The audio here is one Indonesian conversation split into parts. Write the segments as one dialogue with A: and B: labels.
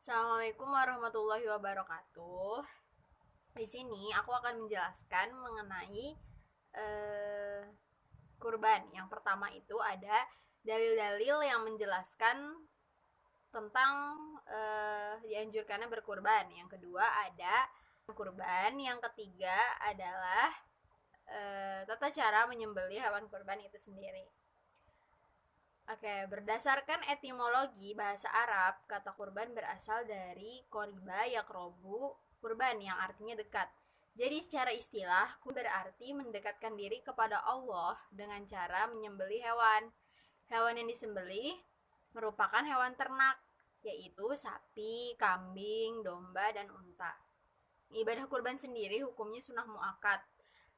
A: Assalamualaikum warahmatullahi wabarakatuh. Di sini aku akan menjelaskan mengenai eh, kurban. Yang pertama itu ada dalil-dalil yang menjelaskan tentang dianjurkannya berkurban. Yang kedua ada kurban. Yang ketiga adalah tata cara menyembelih hewan kurban itu sendiri. Oke, berdasarkan etimologi bahasa Arab, kata kurban berasal dari koriba yakrobu kurban yang artinya dekat. Jadi secara istilah, kurban berarti mendekatkan diri kepada Allah dengan cara menyembelih hewan. Hewan yang disembelih merupakan hewan ternak, yaitu sapi, kambing, domba, dan unta. Ibadah kurban sendiri hukumnya sunnah muakkad,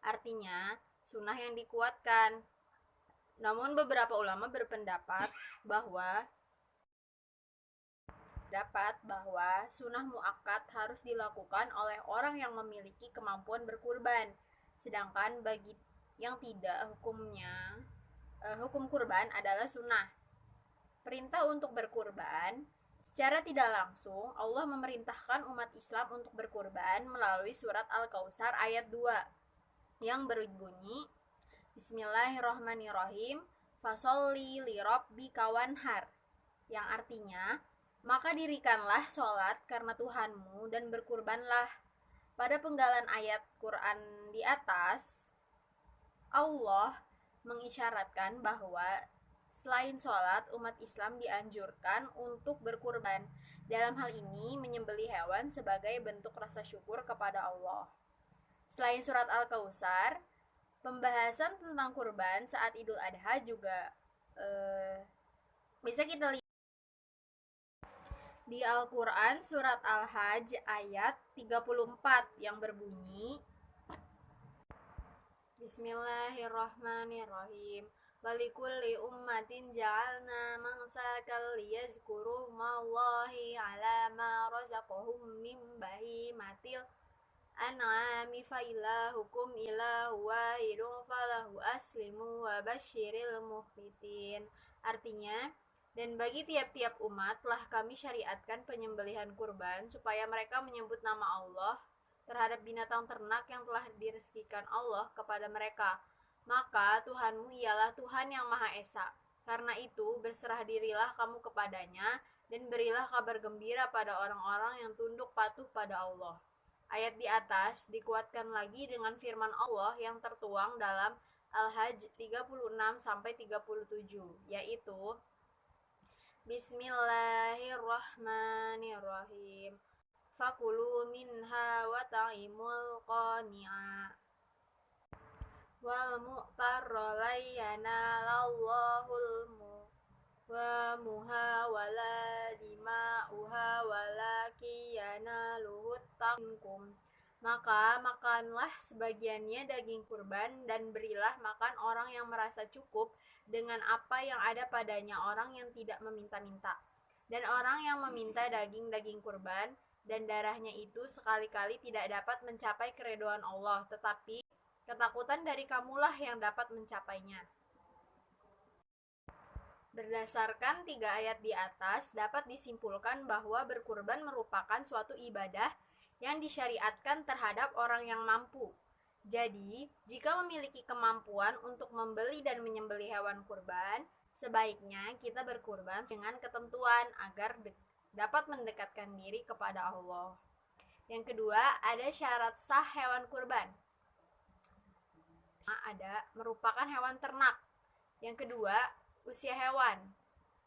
A: artinya sunnah yang dikuatkan. Namun beberapa ulama berpendapat bahwa sunnah muakkad harus dilakukan oleh orang yang memiliki kemampuan berkurban. Sedangkan bagi yang tidak, hukum kurban adalah sunnah. Perintah untuk berkurban secara tidak langsung Allah memerintahkan umat Islam untuk berkurban melalui surat Al-Kautsar ayat 2 yang berbunyi Bismillahirrahmanirrahim. Fasolli li rabbika wanhar, yang artinya, maka dirikanlah sholat karena Tuhanmu dan berkurbanlah. Pada penggalan ayat Quran di atas, Allah mengisyaratkan bahwa selain sholat, umat Islam dianjurkan untuk berkurban. Dalam hal ini, menyembelih hewan sebagai bentuk rasa syukur kepada Allah. Selain surat Al-Kautsar, pembahasan tentang kurban saat Idul Adha juga bisa kita lihat di Al-Quran surat Al-Hajj ayat 34 yang berbunyi Bismillahirrahmanirrahim. Walikulli ummatin ja'alna mansakal liyazkuru mallahi ala ma razaqahum min bahimatil an'ami fa ilahukum ilahu wahidun falahu aslimu wa basyiril mukhbitin. Artinya, dan bagi tiap-tiap umat telah kami syariatkan penyembelihan kurban supaya mereka menyebut nama Allah terhadap binatang ternak yang telah direzekikan Allah kepada mereka. Maka Tuhanmu ialah Tuhan yang Maha Esa. Karena itu berserah dirilah kamu kepadanya dan berilah kabar gembira pada orang-orang yang tunduk patuh pada Allah. Ayat di atas dikuatkan lagi dengan firman Allah yang tertuang dalam Al-Hajj 36-37, yaitu Bismillahirrahmanirrahim. Fakulu minha wa ta'imul qani'a wal mu'tarra layyana lallahul wa muha wala dima'uha walaki yanaluhut taqminkum. Maka makanlah sebagiannya daging kurban dan berilah makan orang yang merasa cukup dengan apa yang ada padanya orang yang tidak meminta-minta. Dan orang yang meminta daging-daging kurban dan darahnya itu sekali-kali tidak dapat mencapai keridhaan Allah, tetapi ketakutan dari kamulah yang dapat mencapainya. Berdasarkan 3 ayat di atas, dapat disimpulkan bahwa berkurban merupakan suatu ibadah yang disyariatkan terhadap orang yang mampu. Jadi, jika memiliki kemampuan untuk membeli dan menyembelih hewan kurban, sebaiknya kita berkurban dengan ketentuan agar dapat mendekatkan diri kepada Allah. Yang kedua, ada syarat sah hewan kurban. Ada merupakan hewan ternak. Yang kedua, usia hewan.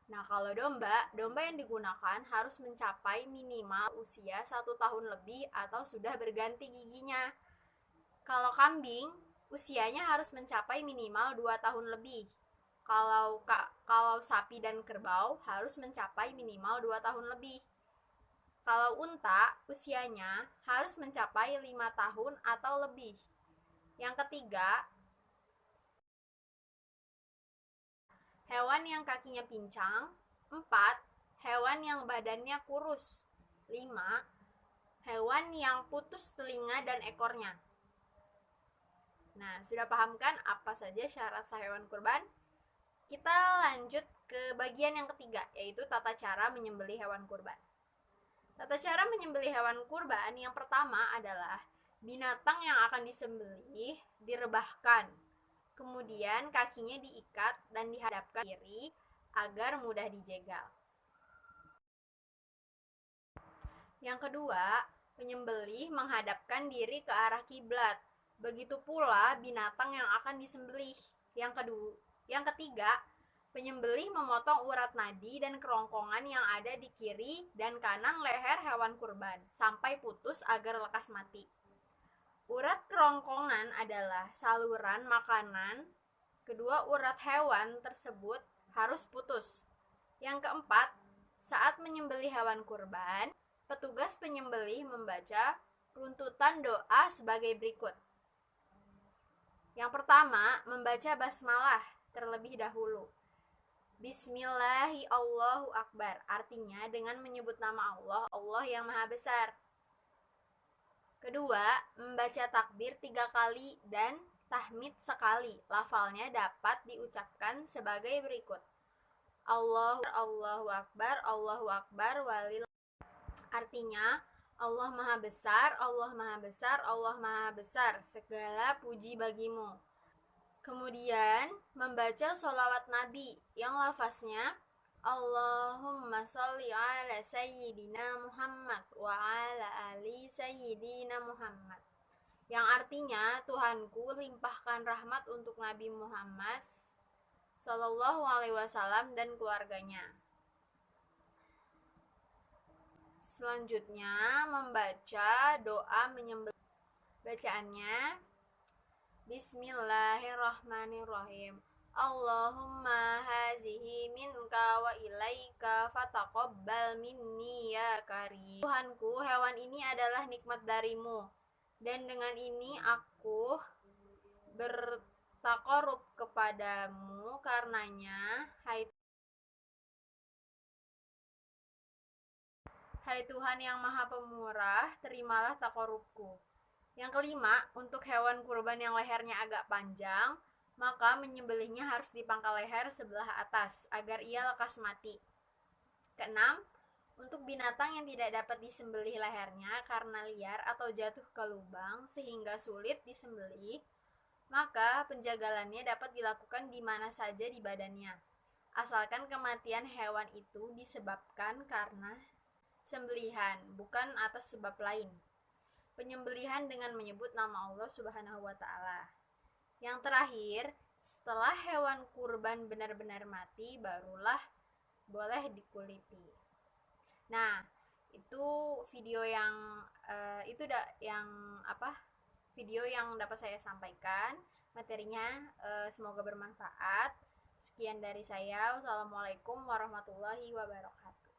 A: Nah, kalau domba yang digunakan harus mencapai minimal usia 1 tahun lebih atau sudah berganti giginya. Kalau kambing, usianya harus mencapai minimal 2 tahun lebih. Kalau sapi dan kerbau harus mencapai minimal 2 tahun lebih. Kalau unta, usianya harus mencapai 5 tahun atau lebih. Yang ketiga, hewan yang kakinya pincang. 4. Hewan yang badannya kurus. 5. Hewan yang putus telinga dan ekornya. Nah, sudah paham kan apa saja syarat sah hewan kurban? Kita lanjut ke bagian yang ketiga, yaitu tata cara menyembelih hewan kurban. Tata cara menyembelih hewan kurban yang pertama adalah binatang yang akan disembelih direbahkan. Kemudian kakinya diikat dan dihadapkan ke kiri agar mudah dijegal. Yang kedua, penyembelih menghadapkan diri ke arah kiblat. Begitu pula binatang yang akan disembelih. Yang ketiga, penyembelih memotong urat nadi dan kerongkongan yang ada di kiri dan kanan leher hewan kurban sampai putus agar lekas mati. Urat kerongkongan adalah saluran makanan. Kedua urat hewan tersebut harus putus. Yang keempat, saat menyembelih hewan kurban, petugas penyembelih membaca runtutan doa sebagai berikut. Yang pertama, membaca basmalah terlebih dahulu. Bismillahi Allahu Akbar, artinya dengan menyebut nama Allah, Allah yang Maha Besar. Kedua, membaca takbir 3 kali dan tahmid sekali. Lafalnya dapat diucapkan sebagai berikut. Allahu Akbar, walil. Artinya, Allah Maha Besar, Allah Maha Besar, Allah Maha Besar, segala puji bagimu. Kemudian, membaca sholawat Nabi yang lafaznya Allahumma sholli ala sayyidina Muhammad wa ala ali sayyidina Muhammad, yang artinya, Tuhanku limpahkan rahmat untuk Nabi Muhammad Sallallahu Alaihi Wasallam dan keluarganya. Selanjutnya, membaca doa menyembelih. Bacaannya Bismillahirrahmanirrahim. Allahumma hazihi minka wa ilaika fataqabbal minni ya karim. Tuhanku, hewan ini adalah nikmat darimu, dan dengan ini aku bertakarub kepadamu karenanya. Hai Tuhan yang Maha Pemurah, terimalah takarubku. Yang kelima, untuk hewan kurban yang lehernya agak panjang, maka menyembelihnya harus di pangkal leher sebelah atas agar ia lekas mati. Keenam, untuk binatang yang tidak dapat disembelih lehernya karena liar atau jatuh ke lubang sehingga sulit disembelih, maka penjagalannya dapat dilakukan di mana saja di badannya, asalkan kematian hewan itu disebabkan karena sembelihan, bukan atas sebab lain. Penyembelihan dengan menyebut nama Allah Subhanahu wa Ta'ala. Yang terakhir, setelah hewan kurban benar-benar mati, barulah boleh dikuliti. Nah, itu video yang video yang dapat saya sampaikan. Materinya semoga bermanfaat. Sekian dari saya. Wassalamualaikum warahmatullahi wabarakatuh.